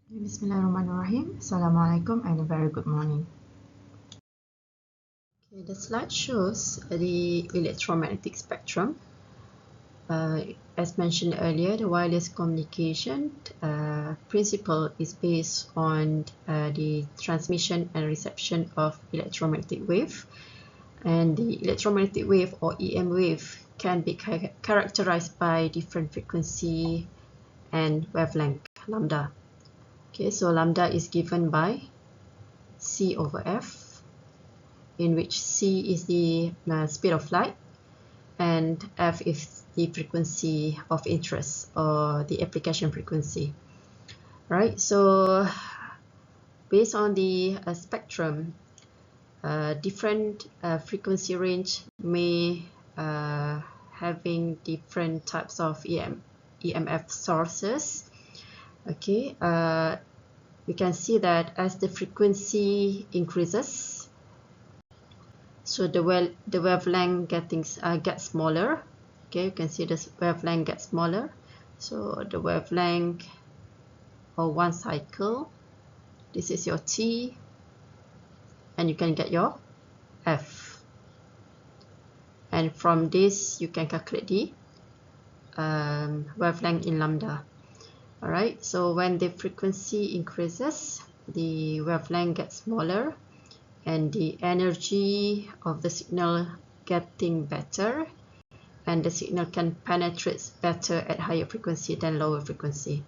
Bismillahirrahmanirrahim. Assalamualaikum and a very good morning. Okay, the slide shows the electromagnetic spectrum. As mentioned earlier, the wireless communication principle is based on the transmission and reception of electromagnetic wave. And the electromagnetic wave or EM wave can be characterized by different frequency and wavelength, lambda. Okay, so lambda is given by C over F, in which C is the speed of light and F is the frequency of interest or the application frequency. Right, so based on the spectrum, different frequency range may having different types of EMF sources. Okay, we can see that as the frequency increases, so the wavelength gets smaller. Okay, you can see this wavelength gets smaller. So the wavelength for one cycle, this is your T, and you can get your F. And from this, you can calculate the wavelength in lambda. All right, so when the frequency increases, the wavelength gets smaller and the energy of the signal getting better, and the signal can penetrate better at higher frequency than lower frequency.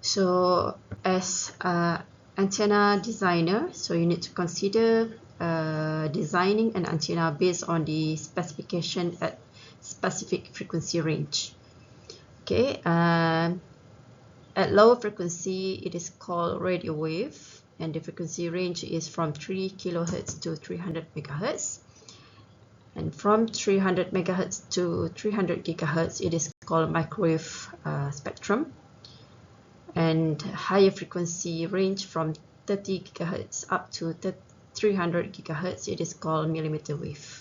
So as antenna designer, so you need to consider designing an antenna based on the specification at specific frequency range. Okay, at lower frequency, it is called radio wave, and the frequency range is from 3 kilohertz to 300 megahertz. And from 300 megahertz to 300 gigahertz, it is called microwave spectrum. And higher frequency range from 30 gigahertz up to 300 gigahertz, it is called millimeter wave.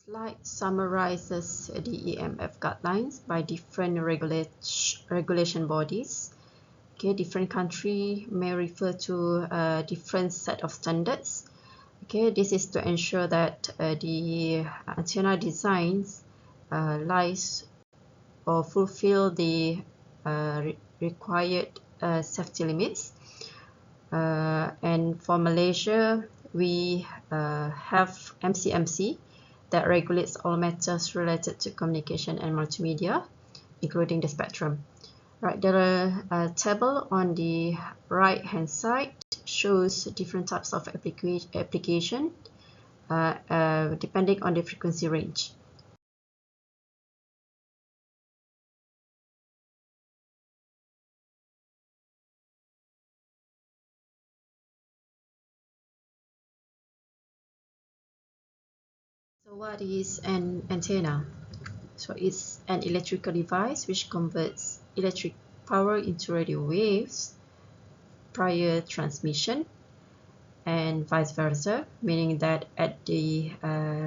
The slide summarizes the EMF guidelines by different regulation bodies. Okay, different country may refer to a different set of standards. Okay, this is to ensure that the antenna designs lies or fulfill the required safety limits. And for Malaysia, we have MCMC that regulates all matters related to communication and multimedia, including the spectrum. Right, the table on the right hand side shows different types of application depending on the frequency range. So what is an antenna? So it's an electrical device which converts electric power into radio waves prior transmission, and vice versa, meaning that at the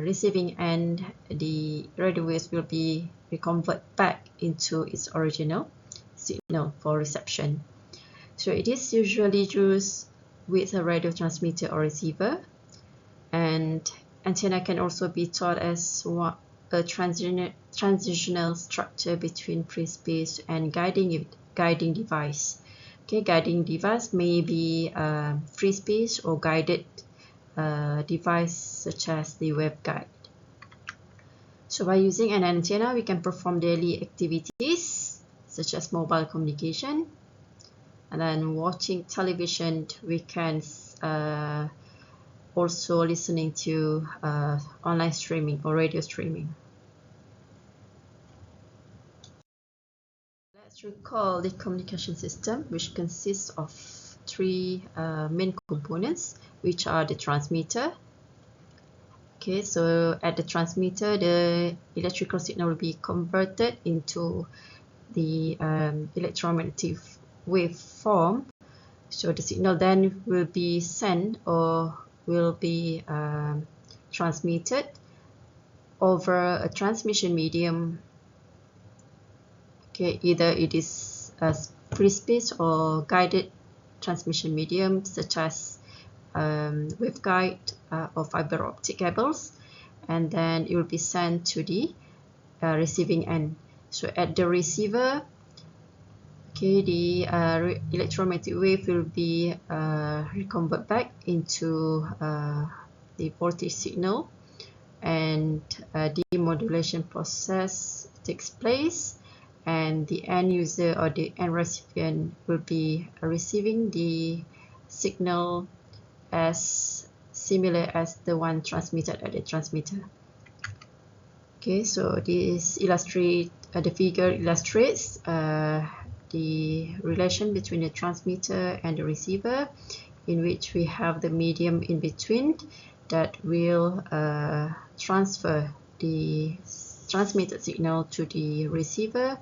receiving end, the radio waves will be reconverted back into its original signal for reception. So it is usually used with a radio transmitter or receiver, and antenna can also be thought as a transitional structure between free space and guiding device. Okay, guiding device may be free space or guided device such as the waveguide. So by using an antenna, we can perform daily activities such as mobile communication, and then watching television. We can also listening to online streaming or radio streaming. Let's recall the communication system, which consists of three main components, which are the transmitter. Okay, so at the transmitter, the electrical signal will be converted into the electromagnetic wave form. So the signal then will be sent or will be transmitted over a transmission medium. Okay, either it is free space or guided transmission medium such as waveguide or fiber optic cables, and then it will be sent to the receiving end. So at the receiver, okay, the electromagnetic wave will be reconverted back into the voltage signal, and demodulation process takes place, and the end user or the end recipient will be receiving the signal as similar as the one transmitted at the transmitter. Okay, so this illustrate the figure illustrates the relation between the transmitter and the receiver, in which we have the medium in between that will transfer the transmitted signal to the receiver,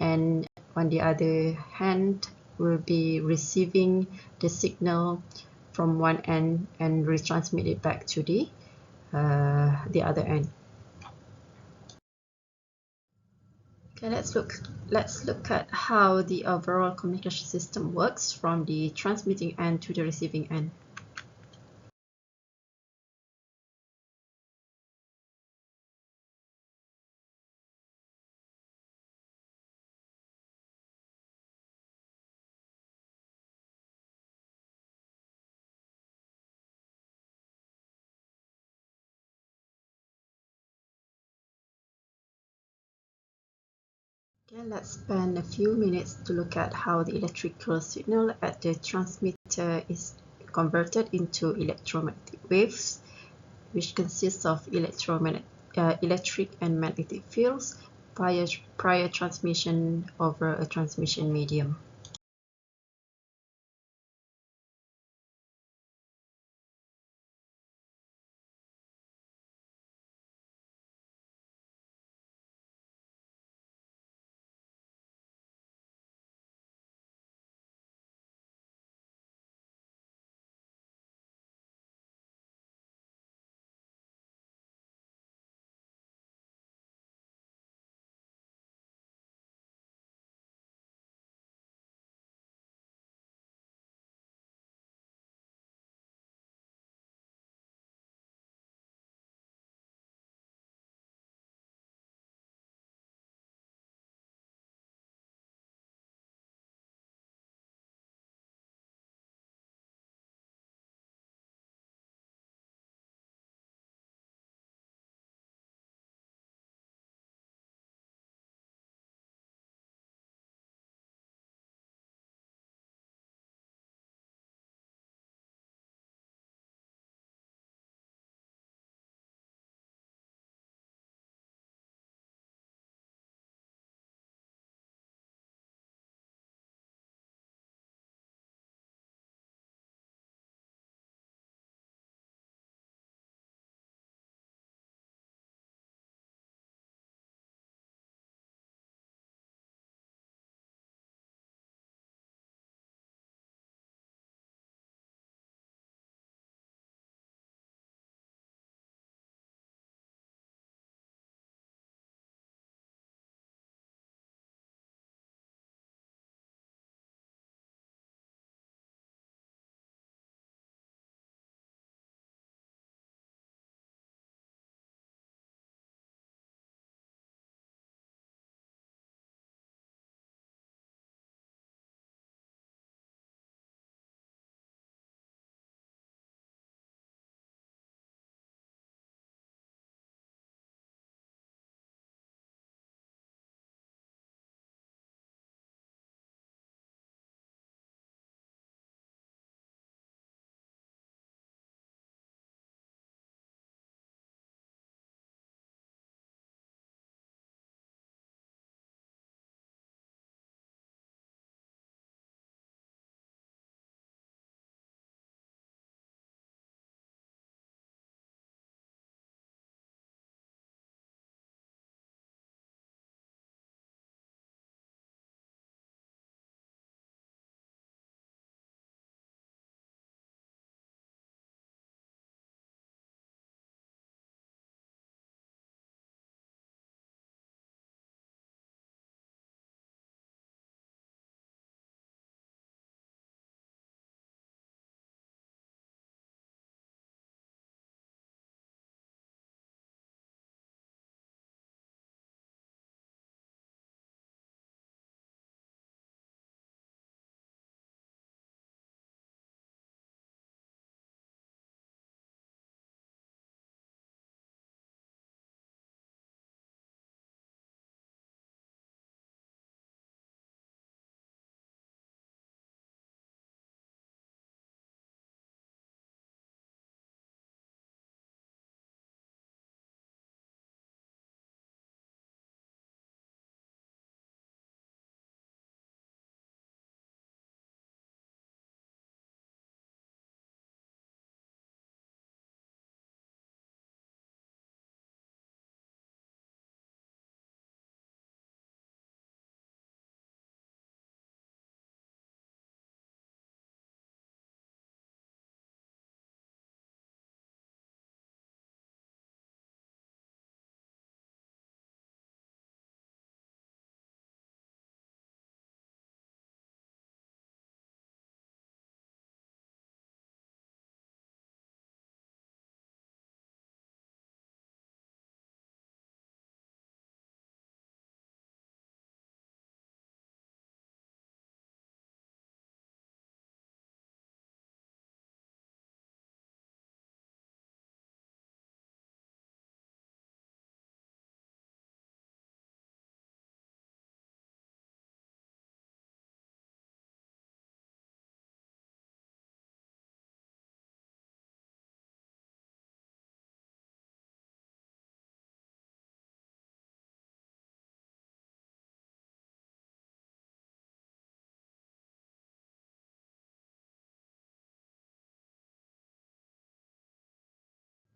and on the other hand will be receiving the signal from one end and retransmit it back to the other end. Okay, let's look at how the overall communication system works from the transmitting end to the receiving end. Okay, let's spend a few minutes to look at how the electrical signal at the transmitter is converted into electromagnetic waves, which consists of electric and magnetic fields prior transmission over a transmission medium.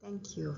Thank you.